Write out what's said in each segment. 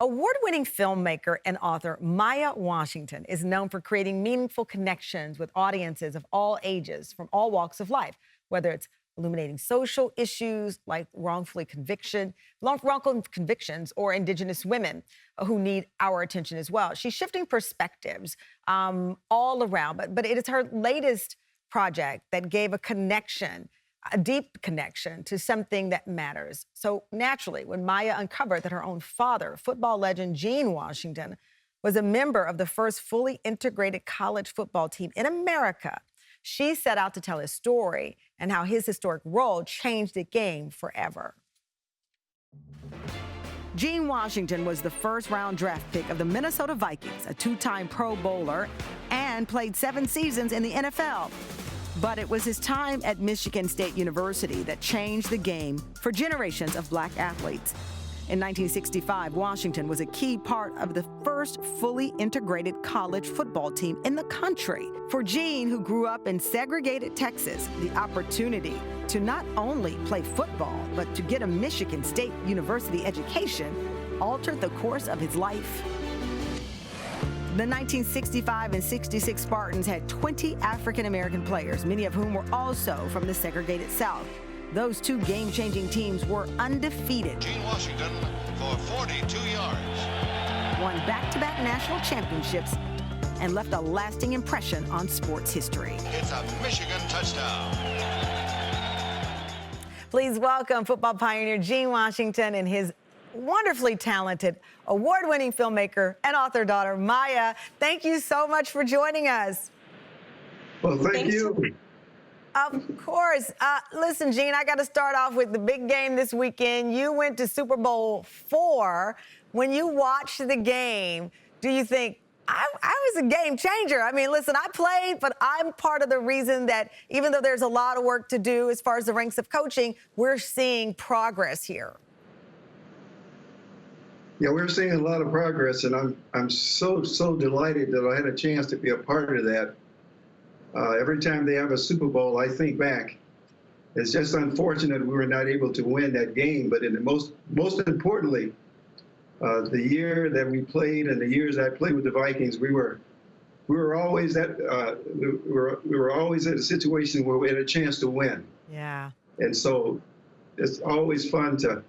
Award-winning filmmaker and author Maya Washington is known for creating meaningful connections with audiences of all ages from all walks of life, whether it's illuminating social issues like wrongful convictions or Indigenous women who need our attention as well. She's shifting perspectives all around, but it is her latest project that gave a deep connection to something that matters. So naturally, when Maya uncovered that her own father, football legend Gene Washington, was a member of the first fully integrated college football team in America, she set out to tell his story and how his historic role changed the game forever. Gene Washington was the first-round draft pick of the Minnesota Vikings, a two-time Pro Bowler, and played 7 seasons in the NFL. But it was his time at Michigan State University that changed the game for generations of Black athletes. In 1965, Washington was a key part of the first fully integrated college football team in the country. For Gene, who grew up in segregated Texas, the opportunity to not only play football, but to get a Michigan State University education altered the course of his life. The 1965 and 66 Spartans had 20 African-American players, many of whom were also from the segregated South. Those 2 game-changing teams were undefeated. Gene Washington for 42 yards. Won back-to-back national championships and left a lasting impression on sports history. It's a Michigan touchdown. Please welcome football pioneer Gene Washington and his wonderfully talented, award-winning filmmaker and author daughter, Maya. Thank you so much for joining us. Well, thank you. Of course. Listen, Gene, I got to start off with the big game this weekend. You went to Super Bowl IV. When you watched the game, do you think, I was a game changer? I mean, listen, I played, but I'm part of the reason that even though there's a lot of work to do as far as the ranks of coaching, we're seeing progress here. Yeah, we're seeing a lot of progress, and I'm so delighted that I had a chance to be a part of that. Every time they have a Super Bowl, I think back. It's just unfortunate we were not able to win that game, but in the most importantly, the year that we played and the years I played with the Vikings, we were always we were always in a situation where we had a chance to win. Yeah. And so it's always fun to.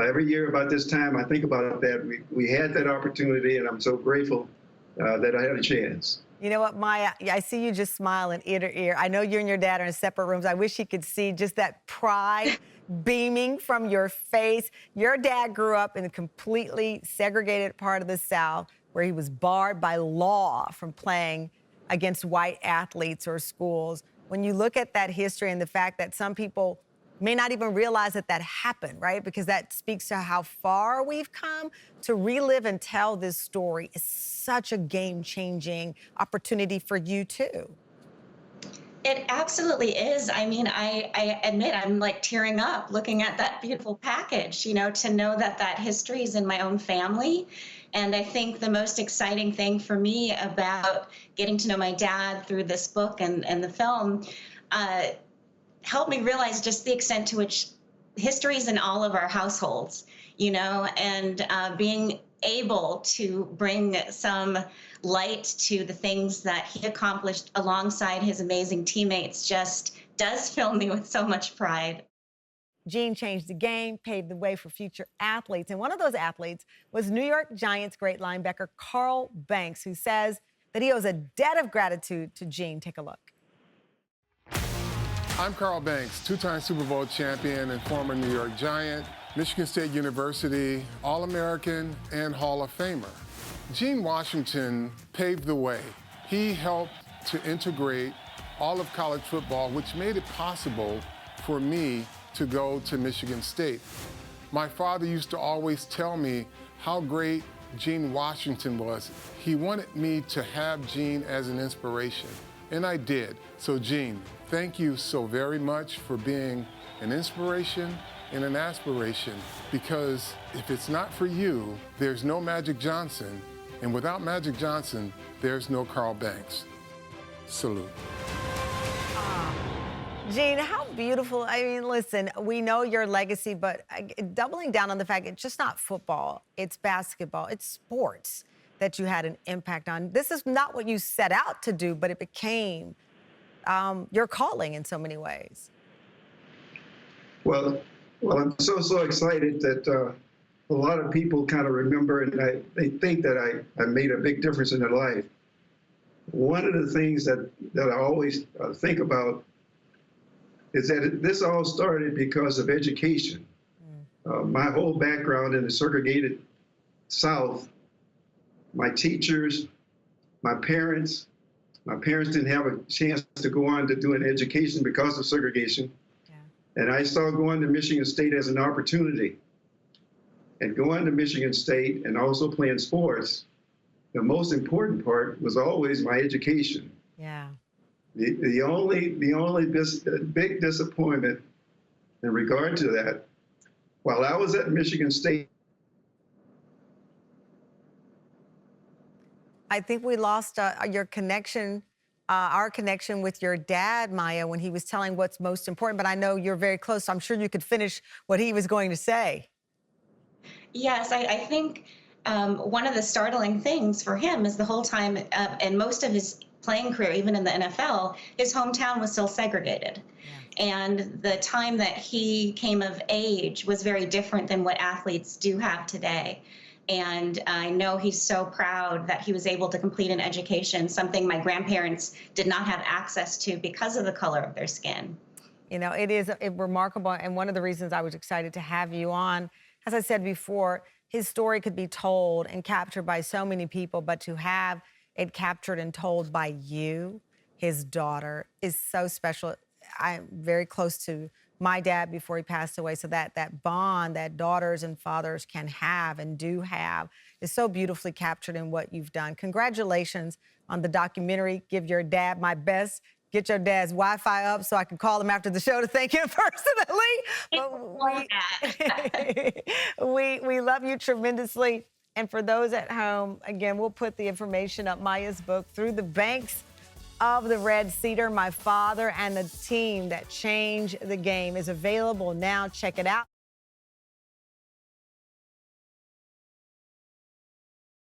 Every year about this time, I think about that. We had that opportunity, and I'm so grateful that I had a chance. You know what, Maya? I see you just smiling ear to ear. I know you and your dad are in separate rooms. I wish you could see just that pride beaming from your face. Your dad grew up in a completely segregated part of the South where he was barred by law from playing against white athletes or schools. When you look at that history and the fact that some people may not even realize that happened, right? Because that speaks to how far we've come. To relive and tell this story is such a game-changing opportunity for you, too. It absolutely is. I mean, I admit I'm like tearing up looking at that beautiful package, you know, to know that history is in my own family. And I think the most exciting thing for me about getting to know my dad through this book and the film helped me realize just the extent to which history is in all of our households, you know, and being able to bring some light to the things that he accomplished alongside his amazing teammates just does fill me with so much pride. Gene changed the game, paved the way for future athletes. And one of those athletes was New York Giants great linebacker Carl Banks, who says that he owes a debt of gratitude to Gene. Take a look. I'm Carl Banks, 2-time Super Bowl champion and former New York Giant, Michigan State University, All-American, and Hall of Famer. Gene Washington paved the way. He helped to integrate all of college football, which made it possible for me to go to Michigan State. My father used to always tell me how great Gene Washington was. He wanted me to have Gene as an inspiration, and I did. So Gene, thank you so very much for being an inspiration and an aspiration, because if it's not for you, there's no Magic Johnson, and without Magic Johnson, there's no Carl Banks. Salute. Gene, how beautiful. I mean, listen, we know your legacy, but doubling down on the fact it's just not football, it's basketball, it's sports that you had an impact on. This is not what you set out to do, but it became your calling in so many ways. Well, I'm so excited that a lot of people kind of remember and they think that I made a big difference in their life. One of the things that I always think about is that this all started because of education. My whole background in the segregated South, my teachers, my parents didn't have a chance to go on to do an education because of segregation. And I saw going to Michigan State as an opportunity. And going to Michigan State and also playing sports, the most important part was always my education. Yeah. The only big disappointment in regard to that, while I was at Michigan State. I think we lost your connection, our connection with your dad, Maya, when he was telling what's most important. But I know you're very close, so I'm sure you could finish what he was going to say. Yes, I think one of the startling things for him is the whole time, and most of his playing career, even in the NFL, his hometown was still segregated. Yeah. And the time that he came of age was very different than what athletes do have today. And I know he's so proud that he was able to complete an education, something my grandparents did not have access to because of the color of their skin. You know, it is remarkable. And one of the reasons I was excited to have you on, as I said before, his story could be told and captured by so many people, but to have it captured and told by you, his daughter, is so special. I'm very close to my dad before he passed away, so that bond that daughters and fathers can have and do have is so beautifully captured in what you've done. Congratulations on the documentary. Give your dad my best. Get your dad's Wi-Fi up so I can call him after the show to thank him personally. But we love you tremendously. And for those at home, again, we'll put the information up. Maya's book, Through the Banks of the Red Cedar, My Father and the Team That Changed the Game, is available now. Check it out.